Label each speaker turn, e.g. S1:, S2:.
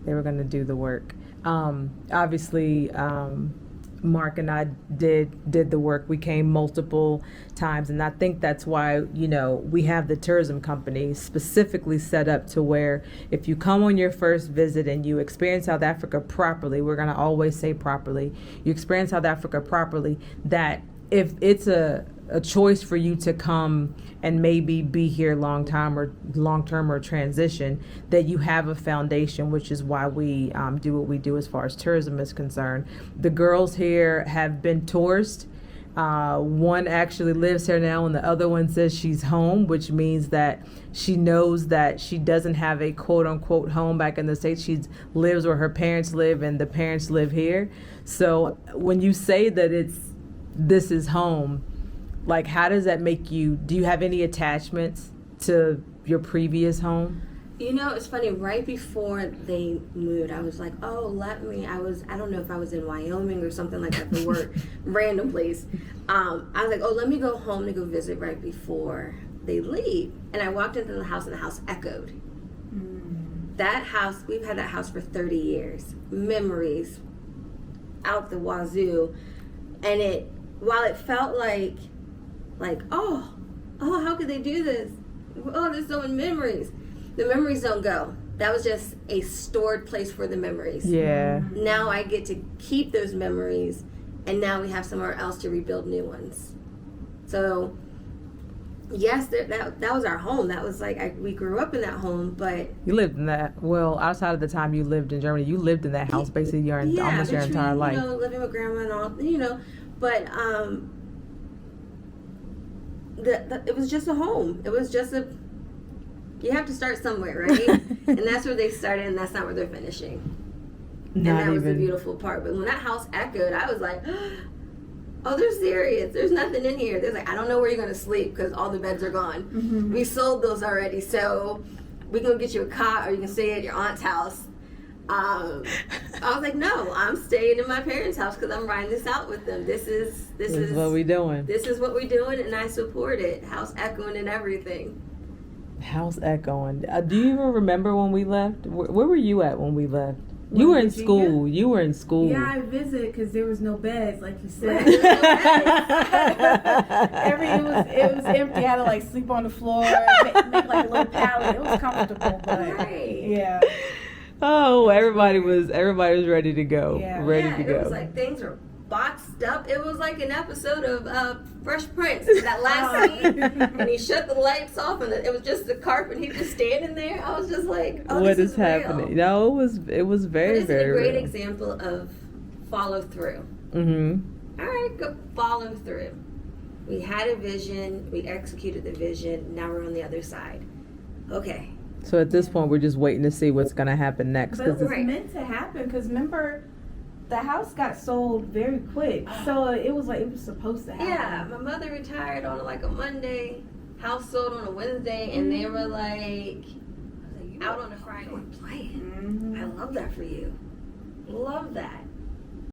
S1: They were going to do the work. Obviously, Mark and I did the work. We came multiple times, and I think that's why, we have the tourism company specifically set up to where if you come on your first visit and you experience South Africa properly, we're going to always say properly, you experience South Africa properly, that if it's a choice for you to come and maybe be here long term or transition, that you have a foundation, which is why we do what we do as far as tourism is concerned. The girls here have been tourists. One actually lives here now, and the other one says she's home, which means that she knows that she doesn't have a quote unquote home back in the States. She lives where her parents live, and the parents live here. So when you say that this is home, like, how does that make you? Do you have any attachments to your previous home?
S2: It's funny. Right before they moved, I was like, I don't know if I was in Wyoming or something like that for work, random place. I was like, let me go home to go visit right before they leave. And I walked into the house, and the house echoed. That house, we've had that house for 30 years. Memories out the wazoo. And while it felt like, how could they do this? Oh, there's so many memories. The memories don't go. That was just a stored place for the memories.
S1: Yeah.
S2: Now I get to keep those memories, and now we have somewhere else to rebuild new ones. So, yes, that was our home. That was we grew up in that home, but...
S1: You lived in that. Well, outside of the time you lived in Germany, you lived in that house basically almost your entire life.
S2: Living with grandma and all, but... it was just a home. It was just you have to start somewhere, right? And that's where they started, and that's not where they're finishing. And that was the beautiful part. But when that house echoed, I was like, oh, they're serious. There's nothing in here. They're like, I don't know where you're going to sleep because all the beds are gone. Mm-hmm. We sold those already, so we're going to get you a cot, or you can stay at your aunt's house. I was like, no, I'm staying in my parents' house because I'm riding this out with them. This is
S1: what we doing.
S2: This is what we're doing, and I support it. House echoing and everything.
S1: House echoing. Do you even remember when we left? Where were you at when we left? You were in school. You were in school.
S3: Yeah, I visited because there was no beds, like you said. It was empty. I had to sleep on the floor, make like a little pallet. It was comfortable, but yeah.
S1: Oh, everybody was ready to go.
S2: Yeah.
S1: Ready to go.
S2: It was like things were boxed up. It was like an episode of Fresh Prince, that last scene, and he shut the lights off, and it was just the carpet. He just standing there. I was just like, oh,
S1: what
S2: is
S1: happening?
S2: Real.
S1: No, it was very, very
S2: real. It's a great
S1: real.
S2: example of follow through.
S1: Mm-hmm.
S2: All right, go follow through. We had a vision. We executed the vision. Now we're on the other side. Okay.
S1: So at this point, we're just waiting to see what's going to happen next.
S3: But it was meant to happen because remember, the house got sold very quick. So it was supposed to happen.
S2: Yeah, my mother retired on a Monday, house sold on a Wednesday, and they were out on a Friday. Playing. Mm-hmm. I love that for you. Love that.